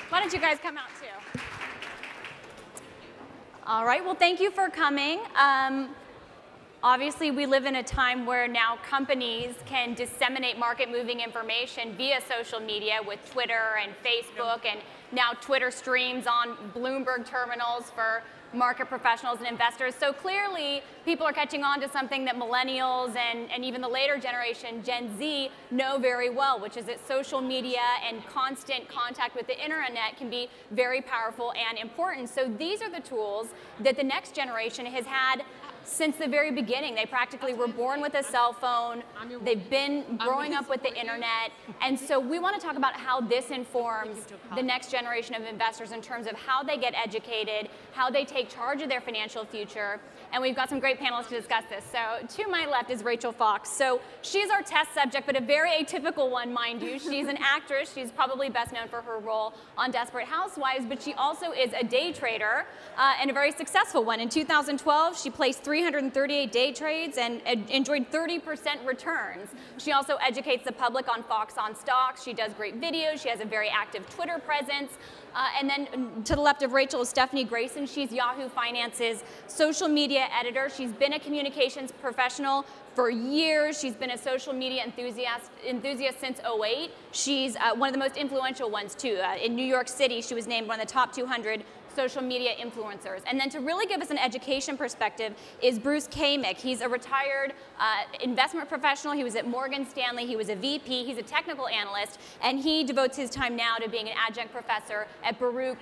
Why don't you guys come out too? All right, well, thank you for coming. Obviously, we live in a time where now companies can disseminate market-moving information via social media with Twitter and Facebook, and now Twitter streams on Bloomberg terminals for market professionals and investors. So clearly, people are catching on to something that millennials and even the later generation, Gen Z, know very well, which is that social media and constant contact with the internet can be very powerful and important. So these are the tools that the next generation has had since the very beginning. They practically were born with a cell phone. They've been growing up with the internet. And so we want to talk about how this informs the next generation of investors in terms of how they get educated, how they take charge of their financial future. And we've got some great panelists to discuss this. So to my left is Rachel Fox. So she's our test subject, but a very atypical one, mind you. She's an actress. She's probably best known for her role on Desperate Housewives, but she also is a day trader and a very successful one. In 2012, she placed 338 day trades and enjoyed 30% returns. She also educates the public on Fox on Stocks. She does great videos. She has a very active Twitter presence. And then to the left of Rachel is Stephanie Grayson. She's Yahoo Finance's social media editor. She's been a communications professional for years. She's been a social media enthusiast since '08. She's one of the most influential ones, too. In New York City, she was named one of the top 200 social media influencers. And then to really give us an education perspective is Bruce Kamick. He's a retired investment professional. He was at Morgan Stanley. He was a VP. He's a technical analyst. And he devotes his time now to being an adjunct professor at Baruch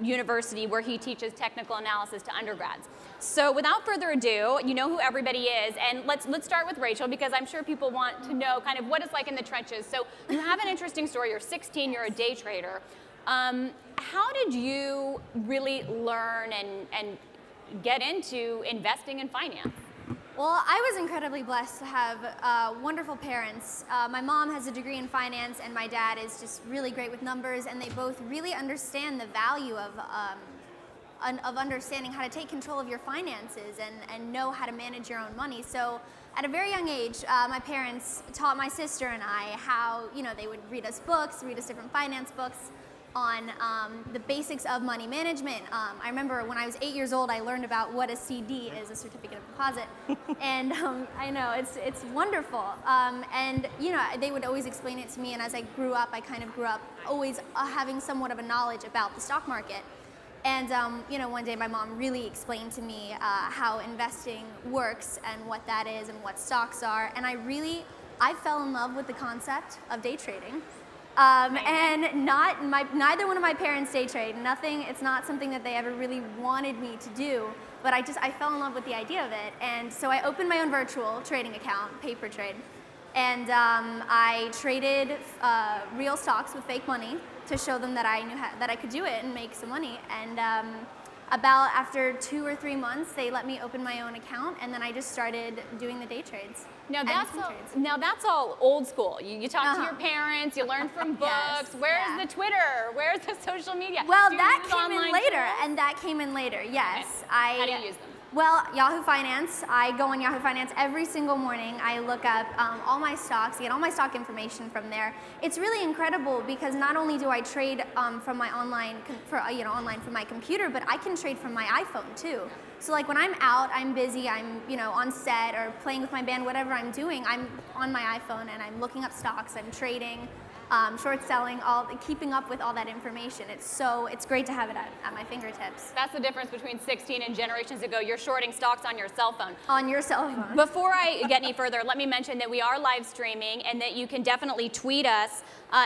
University, where he teaches technical analysis to undergrads. So without further ado, you know who everybody is. And let's start with Rachel, because I'm sure people want to know kind of what it's like in the trenches. So you have an interesting story. You're 16. You're a day trader. How did you really learn and get into investing in finance? Well, I was incredibly blessed to have wonderful parents. My mom has a degree in finance, and my dad is just really great with numbers, and they both really understand the value of understanding how to take control of your finances and know how to manage your own money. So at a very young age, my parents taught my sister and I how, they would read us books, read us different finance books on the basics of money management. I remember when I was 8 years old, I learned about what a CD is, a certificate of deposit. And I know, it's wonderful. And they would always explain it to me, and as I grew up, I kind of grew up always having somewhat of a knowledge about the stock market. And one day my mom really explained to me how investing works and what that is and what stocks are. And I fell in love with the concept of day trading. And neither one of my parents day trade. It's not something that they ever really wanted me to do, but I fell in love with the idea of it. And so I opened my own virtual trading account, paper trade, and I traded real stocks with fake money to show them that I knew that I could do it and make some money. And about after 2 or 3 months, they let me open my own account, and then I just started doing the day trades. Now that's all old school. You talk to your parents, you learn from books. Yes, Where's the Twitter? Where's the social media? Well, that came in later, yes. Okay. How do you use them? Well, Yahoo Finance. I go on Yahoo Finance every single morning. I look up all my stocks, get all my stock information from there. It's really incredible because not only do I trade from my online from my computer, but I can trade from my iPhone too. So like when I'm out, I'm busy, I'm on set or playing with my band, whatever I'm doing, I'm on my iPhone and I'm looking up stocks, I'm trading, short selling, keeping up with all that information. It's great to have it at my fingertips. That's the difference between 16 and generations ago. You're shorting stocks on your cell phone. On your cell phone. Before I get any further, let me mention that we are live streaming and that you can definitely tweet us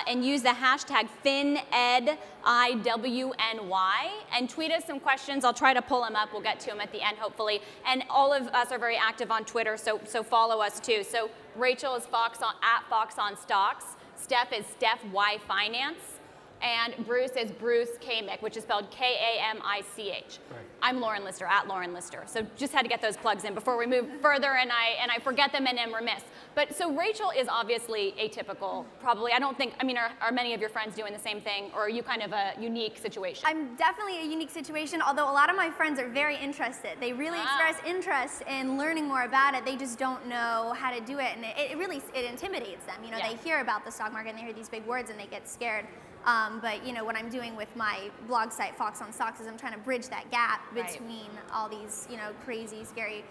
and use the hashtag FinEd IWNY and tweet us some questions. I'll try to pull them up. We'll get to them at the end, hopefully. And all of us are very active on Twitter, so follow us too. So Rachel is at Fox on Stocks. Steph is Steph Y Finance, and Bruce is Bruce Kamick, which is spelled K-A-M-I-C-H. Right. I'm Lauren Lister, at Lauren Lister. So just had to get those plugs in before we move further, and I forget them and am remiss. But so Rachel is obviously atypical, probably. Are many of your friends doing the same thing, or are you kind of a unique situation? I'm definitely a unique situation, although a lot of my friends are very interested. They really express interest in learning more about it. They just don't know how to do it, and it intimidates them. They hear about the stock market and they hear these big words and they get scared. But you know, what I'm doing with my blog site, Fox on Stocks, is I'm trying to bridge that gap between all these, you know, crazy, scary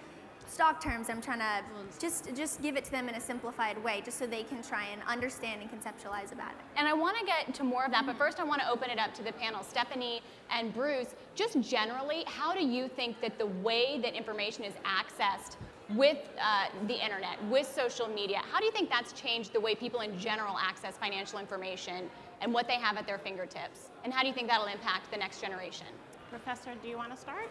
stock terms. I'm trying to just give it to them in a simplified way, just so they can try and understand and conceptualize about it. And I want to get to more of that, but first I want to open it up to the panel. Stephanie and Bruce, just generally, how do you think that the way that information is accessed with the internet, with social media, how do you think that's changed the way people in general access financial information and what they have at their fingertips? And how do you think that'll impact the next generation? Professor, do you want to start?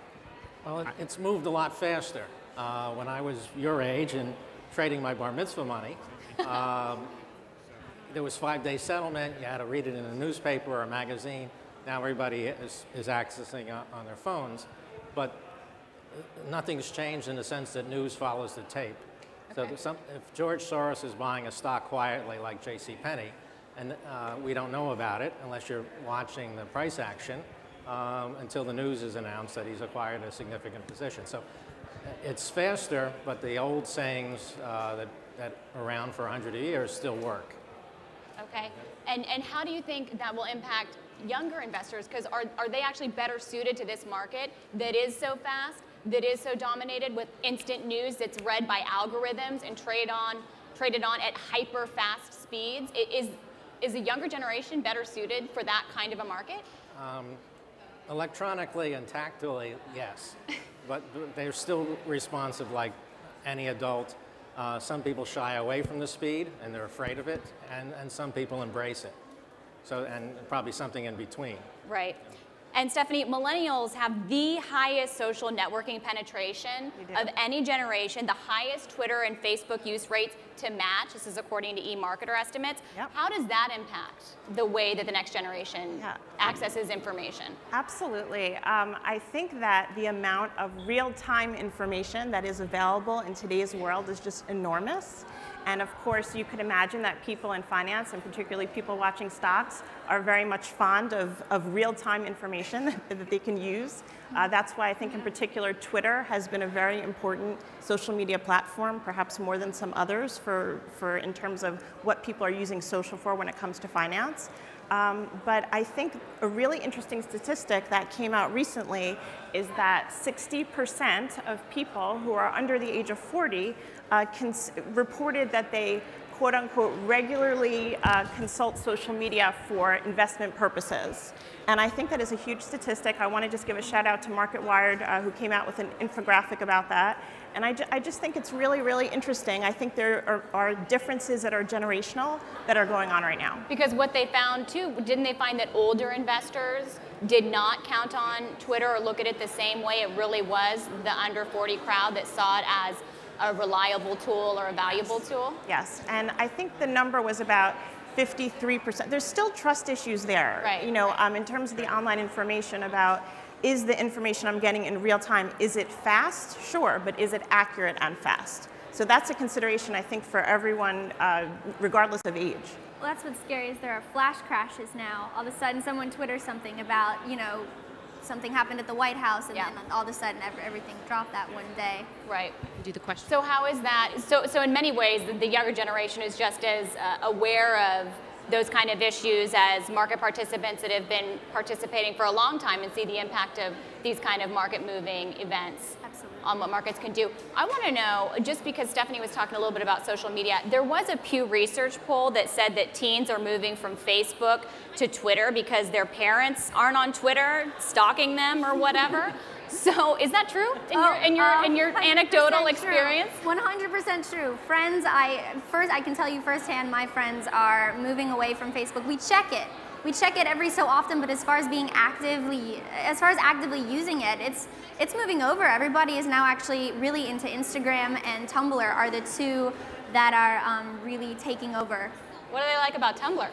Well, it's moved a lot faster. When I was your age and trading my bar mitzvah money, there was 5-day settlement. You had to read it in a newspaper or a magazine. Now everybody is accessing on their phones. But nothing's changed in the sense that news follows the tape. Okay. So if George Soros is buying a stock quietly like JCPenney, and we don't know about it unless you're watching the price action until the news is announced that he's acquired a significant position. So it's faster, but the old sayings that are around for 100 years still work. Okay. And how do you think that will impact younger investors? Because are they actually better suited to this market that is so fast, that is so dominated with instant news that's read by algorithms and traded on at hyper fast speeds? Is the younger generation better suited for that kind of a market? Electronically and tactily, yes. But they're still responsive like any adult. Some people shy away from the speed and they're afraid of it, and some people embrace it. So, and probably something in between. Right. And Stephanie, millennials have the highest social networking penetration of any generation, the highest Twitter and Facebook use rates to match. This is according to eMarketer estimates. Yep. How does that impact the way that the next generation accesses information? Absolutely. I think that the amount of real-time information that is available in today's world is just enormous. And of course, you could imagine that people in finance, and particularly people watching stocks, are very much fond of real-time information that they can use. That's why I think in particular Twitter has been a very important social media platform, perhaps more than some others, for in terms of what people are using social for when it comes to finance. But I think a really interesting statistic that came out recently is that 60% of people who are under the age of 40 reported that they, quote unquote, regularly consult social media for investment purposes. And I think that is a huge statistic. I want to just give a shout out to MarketWired, who came out with an infographic about that. And I just think it's really, really interesting. I think there are differences that are generational that are going on right now. Because what they found too, didn't they find that older investors did not count on Twitter or look at it the same way? It really was the under 40 crowd that saw it as a reliable tool or a valuable tool? Yes, and I think the number was about 53%. There's still trust issues there. Right. You know, in terms of the online information about, is the information I'm getting in real time, is it fast? Sure, but is it accurate and fast? So that's a consideration, I think, for everyone, regardless of age. Well, that's what's scary, is there are flash crashes now. All of a sudden someone Twitters something about, you know, something happened at the White House, and then all of a sudden everything dropped that one day. Right. Do the question. So how is that? So in many ways, the younger generation is just as aware of those kind of issues as market participants that have been participating for a long time and see the impact of these kind of market-moving events. Absolutely. On what markets can do. I want to know, just because Stephanie was talking a little bit about social media, there was a Pew Research poll that said that teens are moving from Facebook to Twitter because their parents aren't on Twitter stalking them or whatever. So is that true in your anecdotal experience? 100% true. Friends, I can tell you firsthand, my friends are moving away from Facebook. We check it. We check it every so often, but as far as actively using it, it's moving over. Everybody is now actually really into Instagram and Tumblr are the two that are really taking over. What do they like about Tumblr?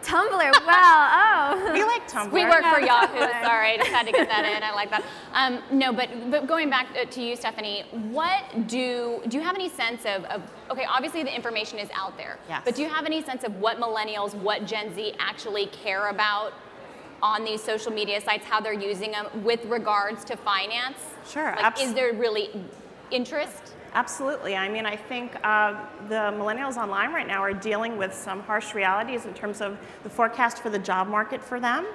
Tumblr, wow, oh. We like Tumblr. We work for Yahoo, sorry, I just had to get that in, I like that. No, but going back to you, Stephanie, do you have any sense of, okay, obviously the information is out there, yes. But do you have any sense of what millennials, what Gen Z actually care about on these social media sites, how they're using them with regards to finance? Sure, like, is there really interest? Absolutely. I mean, I think the millennials online right now are dealing with some harsh realities in terms of the forecast for the job market for them.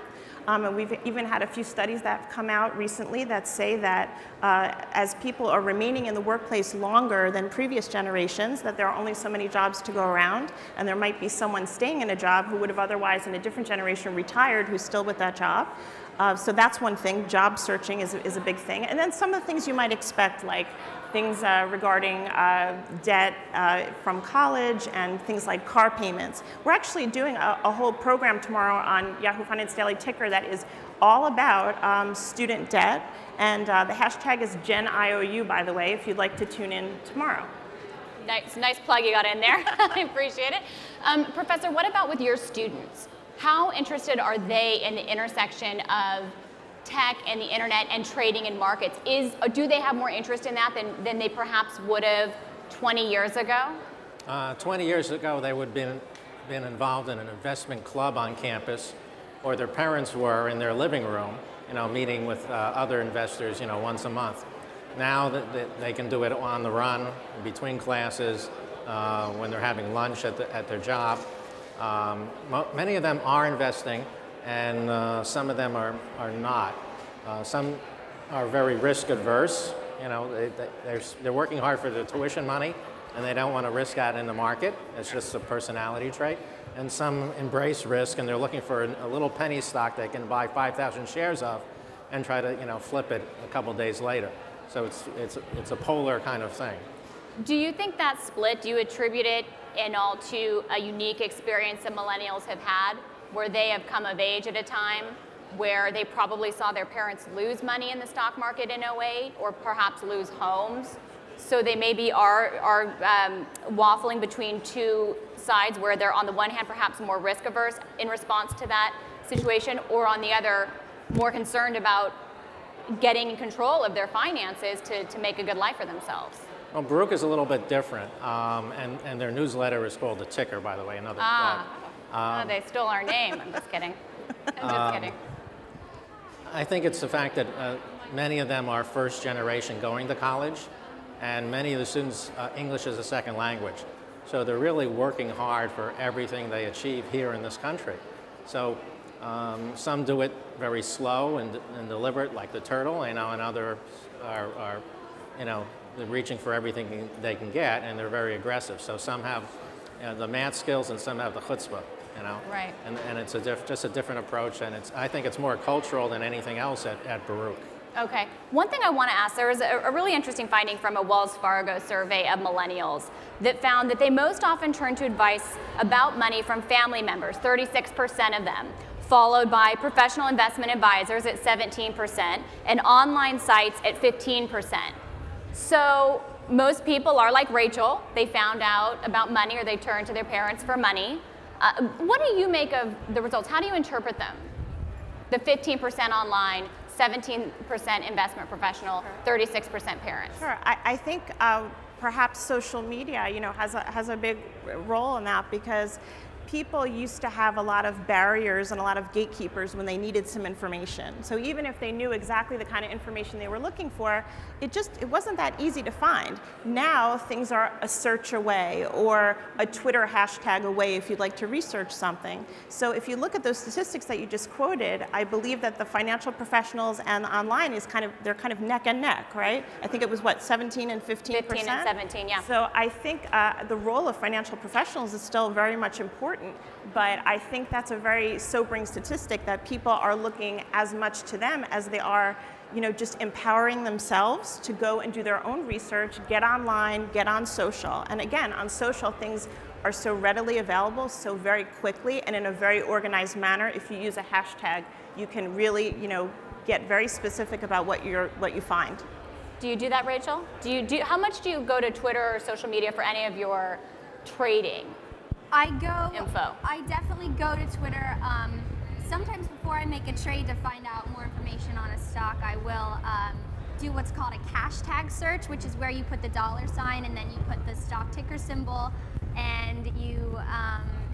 And we've even had a few studies that have come out recently that say that as people are remaining in the workplace longer than previous generations, that there are only so many jobs to go around, and there might be someone staying in a job who would have otherwise in a different generation retired who's still with that job. So that's one thing. Job searching is a big thing. And then some of the things you might expect, like things regarding debt from college and things like car payments. We're actually doing a whole program tomorrow on Yahoo Finance Daily Ticker that is all about student debt. And the hashtag is GenIOU, by the way, if you'd like to tune in tomorrow. Nice plug you got in there. I appreciate it. Professor, what about with your students? How interested are they in the intersection of tech and the internet and trading in markets? Do they have more interest in that than they perhaps would have 20 years ago? 20 years ago, they would have been involved in an investment club on campus, or their parents were in their living room, meeting with other investors, once a month. Now that they can do it on the run, between classes, when they're having lunch at their job. Many of them are investing, and some of them are not. Some are very risk adverse. They're working hard for their tuition money, and they don't want to risk that in the market. It's just a personality trait. And some embrace risk, and they're looking for a little penny stock they can buy 5,000 shares of, and try to flip it a couple days later. So it's a polar kind of thing. Do you think that split, do you attribute it in all to a unique experience that millennials have had, where they have come of age at a time where they probably saw their parents lose money in the stock market in '08, or perhaps lose homes? So they maybe are waffling between two sides, where they're on the one hand perhaps more risk averse in response to that situation, or on the other more concerned about getting in control of their finances to make a good life for themselves. Well, Baruch is a little bit different, and their newsletter is called The Ticker, by the way. Another. They stole our name. I'm just kidding. I'm just kidding. I think it's the fact that many of them are first generation going to college, and many of the students, English is a second language. So they're really working hard for everything they achieve here in this country. So some do it very slow and deliberate, like the turtle, and others are they're reaching for everything they can get, and they're very aggressive. So some have the math skills, and some have the chutzpah, Right. And it's just a different approach, and I think it's more cultural than anything else at Baruch. Okay. One thing I want to ask, there was a really interesting finding from a Wells Fargo survey of millennials that found that they most often turn to advice about money from family members, 36% of them, followed by professional investment advisors at 17%, and online sites at 15%. So most people are like Rachel. They found out about money, or they turn to their parents for money. What do you make of the results? How do you interpret them? The 15% online, 17% investment professional, 36% parents. Sure. I think perhaps social media, has a big role in that, because people used to have a lot of barriers and a lot of gatekeepers when they needed some information. So even if they knew exactly the kind of information they were looking for, it wasn't that easy to find. Now things are a search away, or a Twitter hashtag away if you'd like to research something. So if you look at those statistics that you just quoted, I believe that the financial professionals and online they're kind of neck and neck, right? I think it was what, 17 and 15%? 15 and 17, yeah. So I think the role of financial professionals is still very much important. But I think that's a very sobering statistic, that people are looking as much to them as they are, just empowering themselves to go and do their own research, get online, get on social. And again, on social, things are so readily available so very quickly and in a very organized manner. If you use a hashtag, you can really, get very specific about what you find. Do you do that, Rachel? How much do you go to Twitter or social media for any of your trading? I definitely go to Twitter. Sometimes before I make a trade to find out more information on a stock, I will do what's called a cash tag search, which is where you put the $sign and then you put the stock ticker symbol, and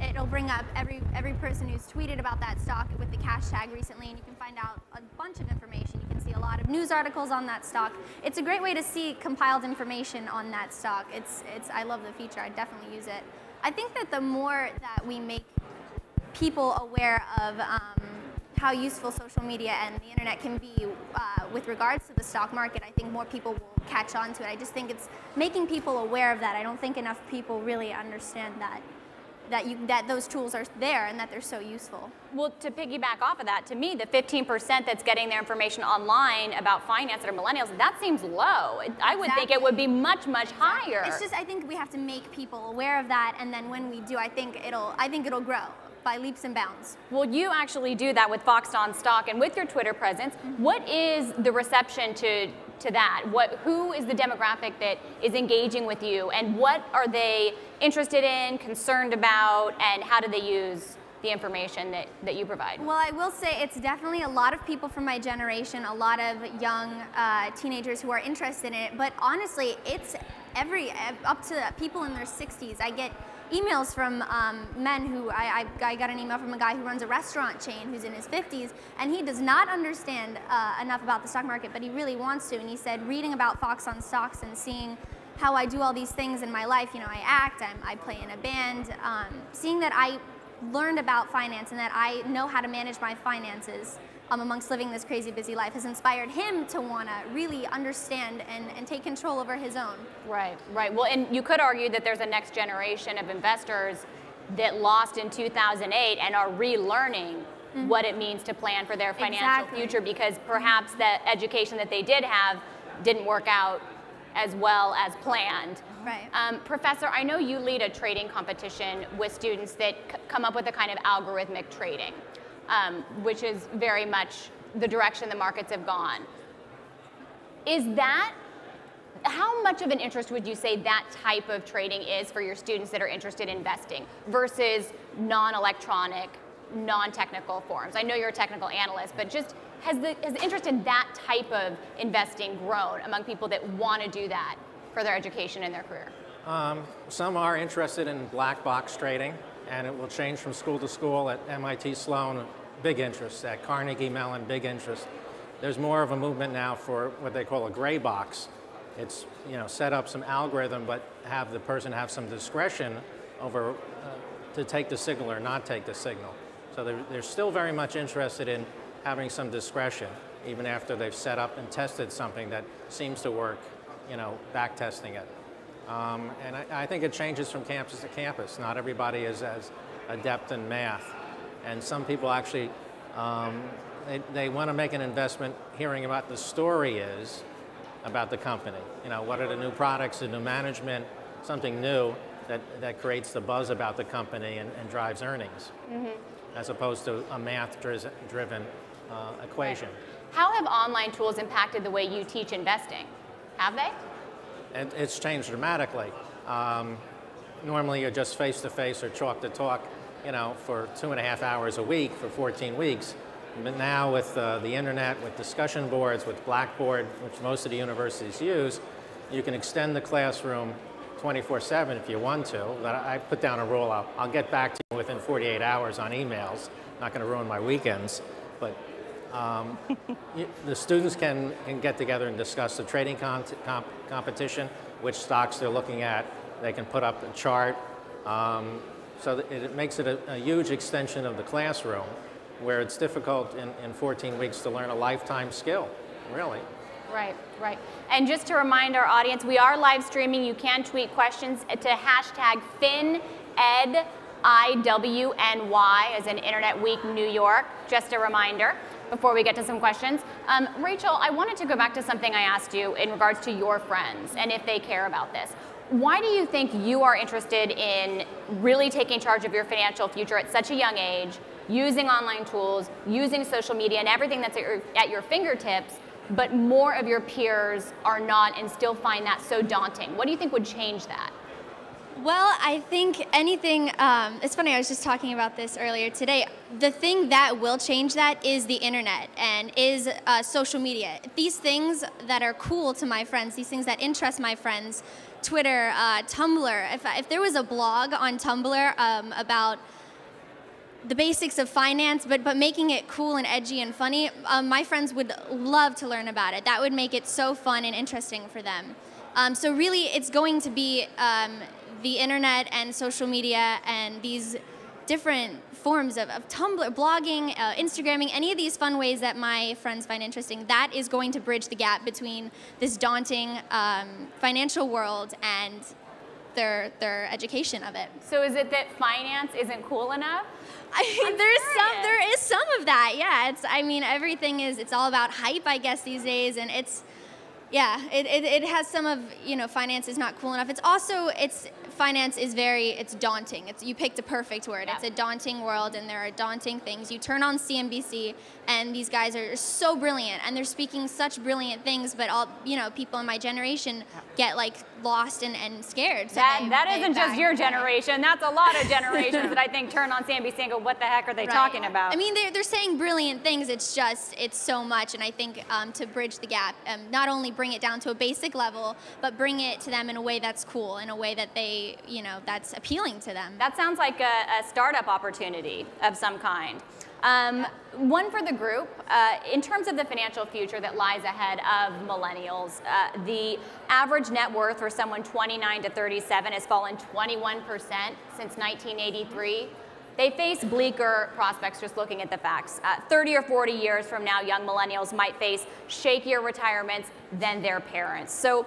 it'll bring up every person who's tweeted about that stock with the cash tag recently, and you can find out a bunch of information. You can can see a lot of news articles on that stock. It's a great way to see compiled information on that stock. I love the feature. I definitely use it. I think that the more that we make people aware of how useful social media and the internet can be with regards to the stock market, I think more people will catch on to it. I just think it's making people aware of that. I don't think enough people really understand that those tools are there and that they're so useful. Well, to piggyback off of that, to me, the 15% that's getting their information online about finance that are millennials, that seems low. I would think it would be much, much higher. It's just, I think we have to make people aware of that, and then when we do, I think it'll grow by leaps and bounds. Well, you actually do that with Foxed on Stock and with your Twitter presence. What is the reception to that? Who is the demographic that is engaging with you, and what are they interested in, concerned about, and how do they use the information that you provide? Well, I will say it's definitely a lot of people from my generation, a lot of young teenagers who are interested in it, but honestly, it's up to people in their 60s. I get emails from men who, I got an email from a guy who runs a restaurant chain who's in his 50s, and he does not understand enough about the stock market, but he really wants to, and he said reading about Fox on Stocks and seeing how I do all these things in my life, I act, I play in a band, seeing that I learned about finance and that I know how to manage my finances amongst living this crazy busy life has inspired him to want to really understand and take control over his own. Right. Well, and you could argue that there's a next generation of investors that lost in 2008 and are relearning what it means to plan for their financial future, because perhaps the education that they did have didn't work out as well as planned. Right. Professor, I know you lead a trading competition with students that come up with a kind of algorithmic trading, which is very much the direction the markets have gone. How much of an interest would you say that type of trading is for your students that are interested in investing versus non-electronic, non-technical forms? I know you're a technical analyst, but just has the interest in that type of investing grown among people that want to do that for their education and their career? Some are interested in black box trading, and it will change from school to school. At MIT Sloan, big interest. At Carnegie Mellon, big interest. There's more of a movement now for what they call a gray box. It's set up some algorithm, but have the person have some discretion over to take the signal or not take the signal. So they're still very much interested in having some discretion, even after they've set up and tested something that seems to work, back testing it. And I think it changes from campus to campus. Not everybody is as adept in math. And some people actually, they want to make an investment hearing about the story is about the company. What are the new products, the new management, something new that creates the buzz about the company and drives earnings, as opposed to a math-driven equation. How have online tools impacted the way you teach investing? Have they? It's changed dramatically. Normally you're just face-to-face or chalk-to-talk, for 2.5 hours a week for 14 weeks. But now with the internet, with discussion boards, with Blackboard, which most of the universities use, you can extend the classroom 24/7 if you want to. But I put down a rule, I'll get back to you within 48 hours on emails. Not going to ruin my weekends. But the students can get together and discuss the trading competition, which stocks they're looking at. They can put up a chart. So it makes it a huge extension of the classroom, where it's difficult in 14 weeks to learn a lifetime skill, really. Right. And just to remind our audience, we are live streaming. You can tweet questions to hashtag FinEdIWNY, as in Internet Week New York. Just a reminder before we get to some questions. Rachel, I wanted to go back to something I asked you in regards to your friends and if they care about this. Why do you think you are interested in really taking charge of your financial future at such a young age, using online tools, using social media and everything that's at your fingertips, but more of your peers are not and still find that so daunting? What do you think would change that? Well, I think anything, it's funny, I was just talking about this earlier today. The thing that will change that is the internet and is social media. These things that are cool to my friends, these things that interest my friends, Twitter, Tumblr. If there was a blog on Tumblr about the basics of finance, but making it cool and edgy and funny. My friends would love to learn about it. That would make it so fun and interesting for them. So really, it's going to be the internet and social media and these different forms of Tumblr, blogging, Instagramming, any of these fun ways that my friends find interesting. That is going to bridge the gap between this daunting financial world and their education of it. So is it that finance isn't cool enough? I mean, there is some of that. Yeah, I mean, everything it's all about hype, I guess, these days, and it has some of, finance is not cool enough. It's also, finance is it's daunting. You picked a perfect word. Yeah. It's a daunting world, and there are daunting things. You turn on CNBC, and these guys are so brilliant, and they're speaking such brilliant things, but all, people in my generation get lost and scared. So that isn't just your generation. That's a lot of generations that I think turn on CNBC and go, what the heck are they talking about? I mean, they're saying brilliant things. It's so much, and I think to bridge the gap, not only bring it down to a basic level, but bring it to them in a way that's cool, in a way that they, that's appealing to them. That sounds like a startup opportunity of some kind. One for the group, in terms of the financial future that lies ahead of millennials, the average net worth for someone 29 to 37 has fallen 21% since 1983. They face bleaker prospects just looking at the facts. 30 or 40 years from now, young millennials might face shakier retirements than their parents. So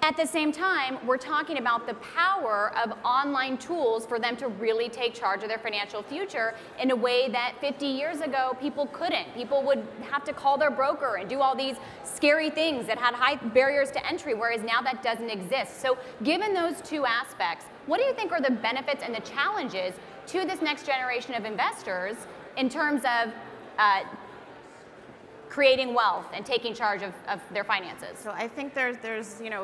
at the same time, we're talking about the power of online tools for them to really take charge of their financial future in a way that 50 years ago people couldn't. People would have to call their broker and do all these scary things that had high barriers to entry, whereas now that doesn't exist. So given those two aspects, what do you think are the benefits and the challenges to this next generation of investors in terms of creating wealth and taking charge of their finances? So I think there's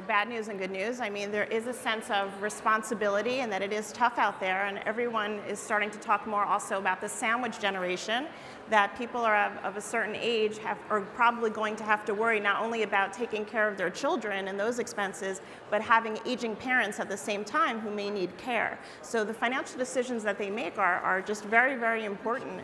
bad news and good news. I mean, there is a sense of responsibility and that it is tough out there, and everyone is starting to talk more also about the sandwich generation, that people are of a certain age are probably going to have to worry not only about taking care of their children and those expenses, but having aging parents at the same time who may need care. So the financial decisions that they make are just very, very important.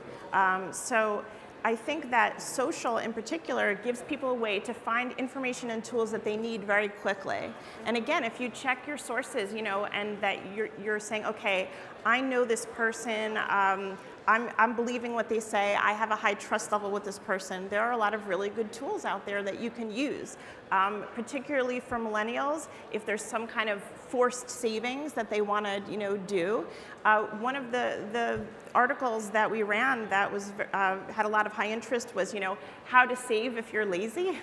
So I think that social in particular gives people a way to find information and tools that they need very quickly. And again, if you check your sources, and that you're saying, okay, I know this person, I'm believing what they say, I have a high trust level with this person. There are a lot of really good tools out there that you can use, particularly for millennials, if there's some kind of forced savings that they want to do. One of the articles that we ran that was had a lot of high interest was how to save if you're lazy.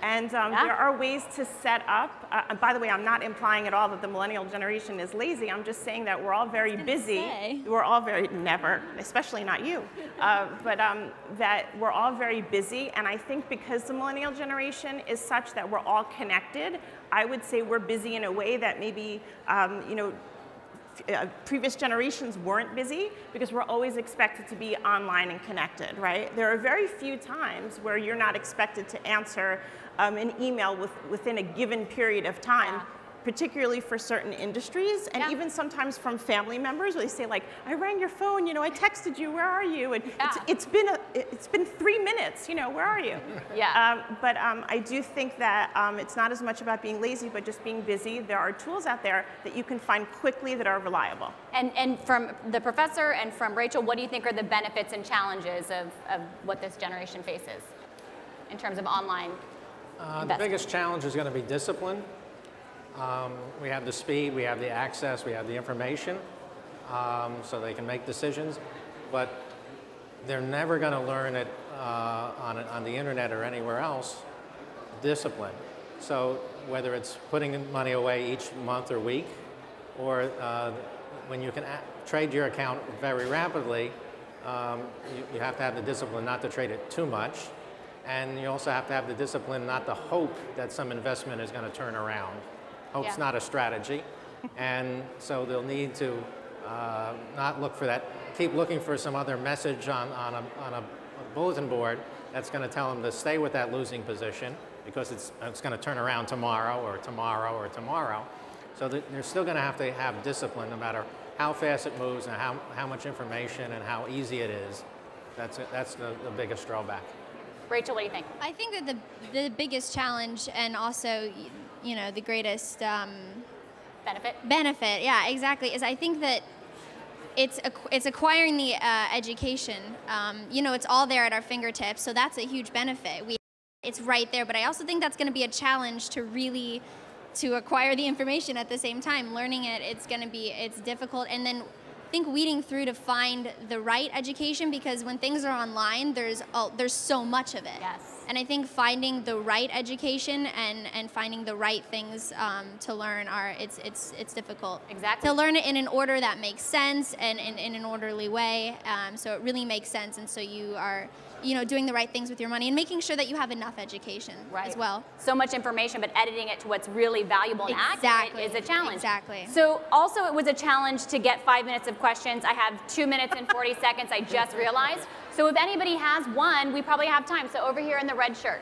And there are ways to set up, by the way, I'm not implying at all that the millennial generation is lazy. I'm just saying that we're all very busy. We're all never, especially not you, but that we're all very busy. And I think because the millennial generation is such that we're all connected, I would say we're busy in a way that maybe, previous generations weren't busy, because we're always expected to be online and connected, right? There are very few times where you're not expected to answer an email within a given period of time, particularly for certain industries, and even sometimes from family members, where they say I rang your phone, I texted you, where are you? And it's been 3 minutes, where are you? But I do think that it's not as much about being lazy, but just being busy. There are tools out there that you can find quickly that are reliable. And from the professor and from Rachel, what do you think are the benefits and challenges of what this generation faces in terms of online the biggest challenge is going to be discipline. We have the speed, we have the access, we have the information, so they can make decisions, but they're never going to learn it on the internet or anywhere else, discipline. So whether it's putting money away each month or week, or when you can trade your account very rapidly, you have to have the discipline not to trade it too much. And you also have to have the discipline not to hope that some investment is going to turn around. Hope's not a strategy. And so they'll need to not look for that, keep looking for some other message on a bulletin board that's going to tell them to stay with that losing position because it's going to turn around tomorrow or tomorrow or tomorrow. So they're still going to have discipline no matter how fast it moves and how much information and how easy it is. That's the biggest drawback. Rachel, what do you think? I think that the biggest challenge and also, you know, the greatest benefit, yeah, exactly, is I think that it's acquiring the education. You know, it's all there at our fingertips, so that's a huge benefit. It's right there, but I also think that's going to be a challenge to acquire the information at the same time. Learning it, it's difficult, and then I think weeding through to find the right education, because when things are online, there's so much of it. Yes. And I think finding the right education and finding the right things to learn it's difficult. Exactly. To learn it in an order that makes sense and in an orderly way, so it really makes sense, and so you are, you know, doing the right things with your money and making sure that you have enough education as well. So much information, but editing it to what's really valuable and accurate is a challenge. Exactly. So also it was a challenge to get 5 minutes of questions. I have 2 minutes and 40 seconds, I just realized. So if anybody has one, we probably have time. So over here in the red shirt.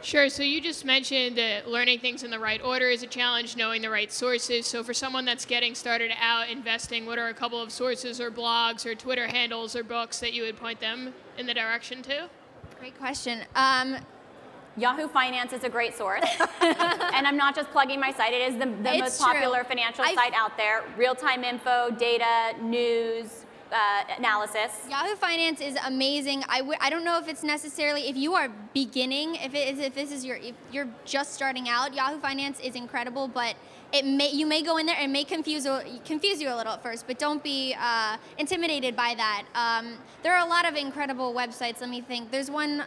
Sure, so you just mentioned that learning things in the right order is a challenge, knowing the right sources. So for someone that's getting started out investing, what are a couple of sources or blogs or Twitter handles or books that you would point them in the direction to? Great question. Yahoo Finance is a great source. And I'm not just plugging my site. It is the most popular financial site out there. Real-time info, data, news, analysis. Yahoo Finance is amazing. I don't know if it's necessarily, if you are beginning, if you're just starting out, Yahoo Finance is incredible, but you may go in there and it may confuse you a little at first, but don't be intimidated by that. There are a lot of incredible websites. Let me think. There's one.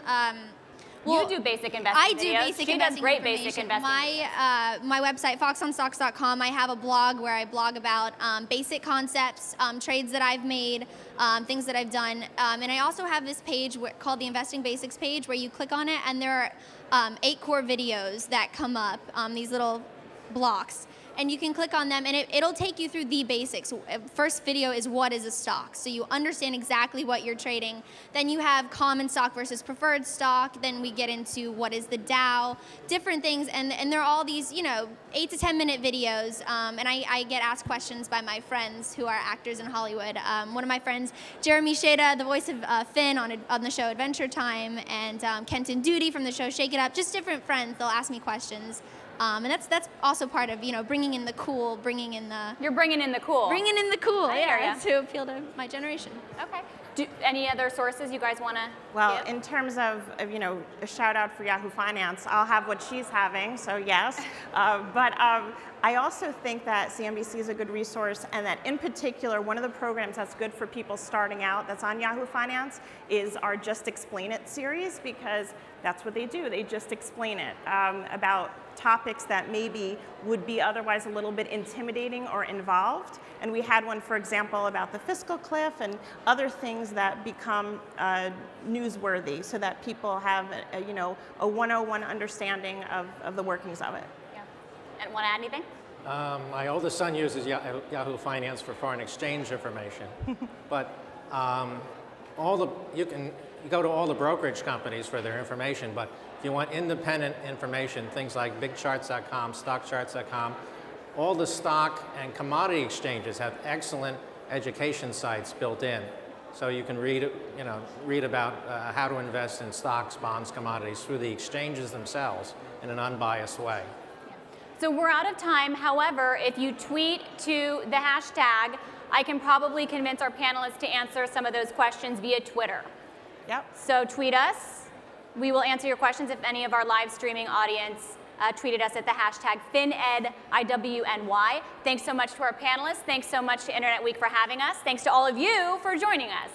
You do basic investing I do videos. basic she investing does great basic investing. My website, foxonstocks.com, I have a blog where I blog about basic concepts, trades that I've made, things that I've done. And I also have this page called the Investing Basics page, where you click on it and there are 8 core videos that come up, these little blocks. And you can click on them, and it'll take you through the basics. First video is what is a stock, so you understand exactly what you're trading. Then you have common stock versus preferred stock. Then we get into what is the Dow, different things, and there are all these, you know, 8 to 10 minute videos. And I get asked questions by my friends who are actors in Hollywood. One of my friends, Jeremy Shada, the voice of Finn on the show Adventure Time, and Kenton Duty from the show Shake It Up. Just different friends. They'll ask me questions. And that's also part of, you know, bringing in the cool, bringing in the... You're bringing in the cool. Bringing in the cool, yeah, to appeal to my generation. Okay. Any other sources you guys want to give? In terms of, you know, a shout out for Yahoo Finance, I'll have what she's having, so yes. But I also think that CNBC is a good resource, and that in particular, one of the programs that's good for people starting out that's on Yahoo Finance is our Just Explain It series, because that's what they do. They just explain it about topics that maybe would be otherwise a little bit intimidating or involved. And we had one, for example, about the fiscal cliff and other things that become newsworthy, so that people have you know, a 101 understanding of the workings of it. Yeah. And want to add anything? My oldest son uses Yahoo Finance for foreign exchange information, but you go to all the brokerage companies for their information, but if you want independent information, things like bigcharts.com, stockcharts.com, all the stock and commodity exchanges have excellent education sites built in. So you can read about how to invest in stocks, bonds, commodities through the exchanges themselves in an unbiased way. So we're out of time. However, if you tweet to the hashtag, I can probably convince our panelists to answer some of those questions via Twitter. Yep. So tweet us. We will answer your questions if any of our live streaming audience tweeted us at the hashtag IWNY. Thanks so much to our panelists. Thanks so much to Internet Week for having us. Thanks to all of you for joining us.